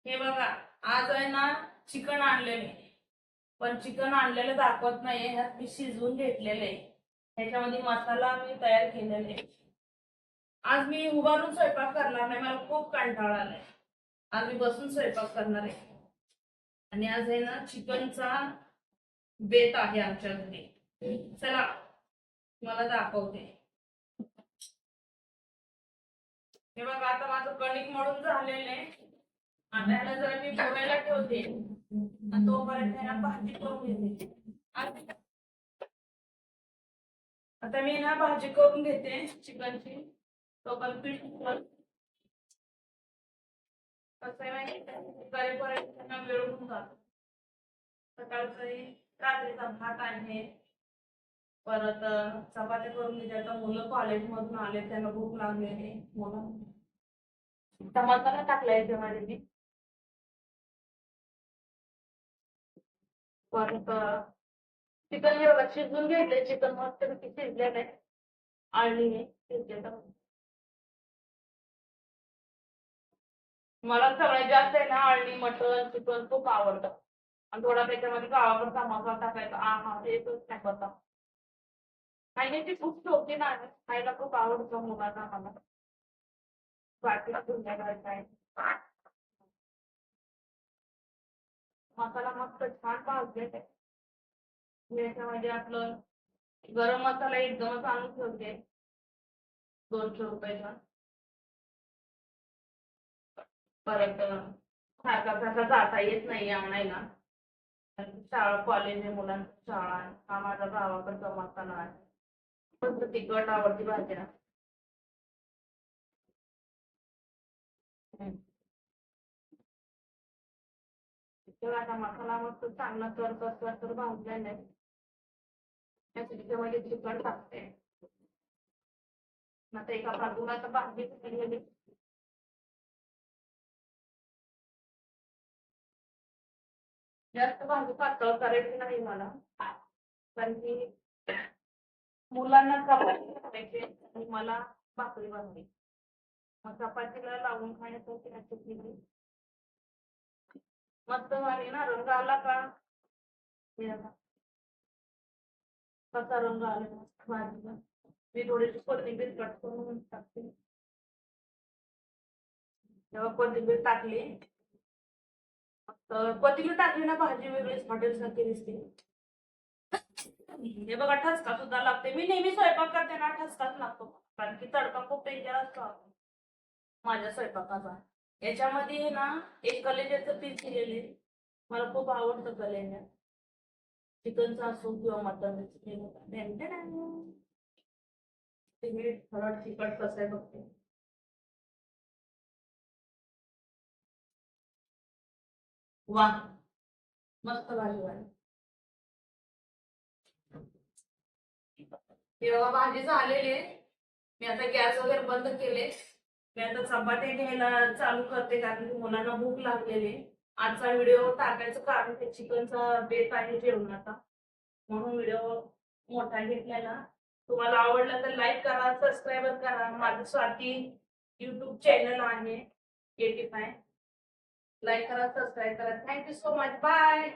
हे बघा, आज आहे ना चिकन आणलेले, पण चिकन आणलेलं दाखवत नाहीये. ह्यात मी शिजवून घेतलेले, ह्याच्यामध्ये मसाला मी तयार केलेले. आज मी उभारून स्वयंपाक करणार नाही, मला खूप कंटाळा आलाय. आज मी बसून स्वयंपाक करणार आहे. आणि आज आहे ना चिकनचा बेत आहे आमच्या घरी. चला मला दाखवते. हे बघा, आता माझं कणिक मळून झालेलं आहे. आता ह्याला जरा मी पोळ्याला ठेवते आणि तोपर्यंत ह्याला भाजी करून घेते. आता मी ना भाजी करून घेते चिकनची. तोपर्यंत पीठ कसं आहे माहिती करेपर्यंत त्यांना वेळ होऊन जातो. सकाळचं रात्रीचा भात आहे, परत चपात्या करून घेते. आता मुलं कॉलेजमधून आले, त्यांना भूक लागलेली. मुलं मसाला टाकलाय याच्यामध्ये मी. परत चिकन एवढं शिजून घेतलंय. चिकन मस्त शिजलेलं आहे आणि मला सगळ्यात जास्त आहे ना अळणी मटण चिकन खूप आवडतं. आणि थोडा त्याच्यामध्ये गावाकडचा मसाला टाकायचा. हा ते एकच टाकता. खाण्याची खूप शौकीन आहे, खायला खूप आवडतं मुलांना मला. बाकी काय मसाला मस्त छान भाजले. याच्यामध्ये आपलं गरम मसाला एकदमच आणून ठेवते, 200 रुपयाचा. परत सारखा सारखा जाता येत नाही आणायला, शाळा कॉलेज आहे, मुलांची शाळा आहे. हा माझा गावाकडचा मसाला आहे. मस्त तिखट आवडती भाज्या. तर आता मसाला मस्त चांगला तर भाजलेला आहे. त्याच्यामध्ये चिकन टाकते. आता एका बाजूला तर भाजी केलेली. जास्त भाजी पातळ करायची नाही मला, कारण की मुलांना चपाती करायची आणि मला भाकरी बनवायची. मग चपातीला लावून खाण्यासाठी अशी केली. मस्त झाली ना, रंग आला का? हे बघा, कसा रंग आला भाजीला. मी थोडीशी कोथिंबीर कट करून टाकते. तेव्हा कोथिंबीर टाकली, कोथिंबीर टाकली ना भाजी वेगळीच हॉटेल सारखी दिसते. हे बघा, ठसका सुद्धा लागते. मी नेहमी स्वयंपाक करते ना, ठसकाच लागतो, कारण की तडका खूप डेंजर असतो माझ्या स्वयंपाकाचा. याच्यामध्ये ना एक कलेजाचं पीस दिलेले, मला खूप आवडतं कलेजा. चिकनचा असो किंवा मटनचं. ते थोडं तिखट कसं आहे बघते. वा, मस्त भाजी वाली. तेव्हा भाजी झालेली आहे. मी आता गॅस वगैरे बंद केले. मी आता चपात्या घ्यायला चालू करते, कारण की मुलांना भूक लागलेली. आजचा व्हिडिओ टाकायचं कारण ते चिकनचा बेत आहे जेवणाचा, म्हणून व्हिडिओ मोठा घेतलेला. तुम्हाला आवडला तर लाईक करा, सबस्क्राईब करा. माझं स्वाती युट्यूब चॅनल आहे 85. लाईक करा, सबस्क्राईब करा. Thank you so much. बाय.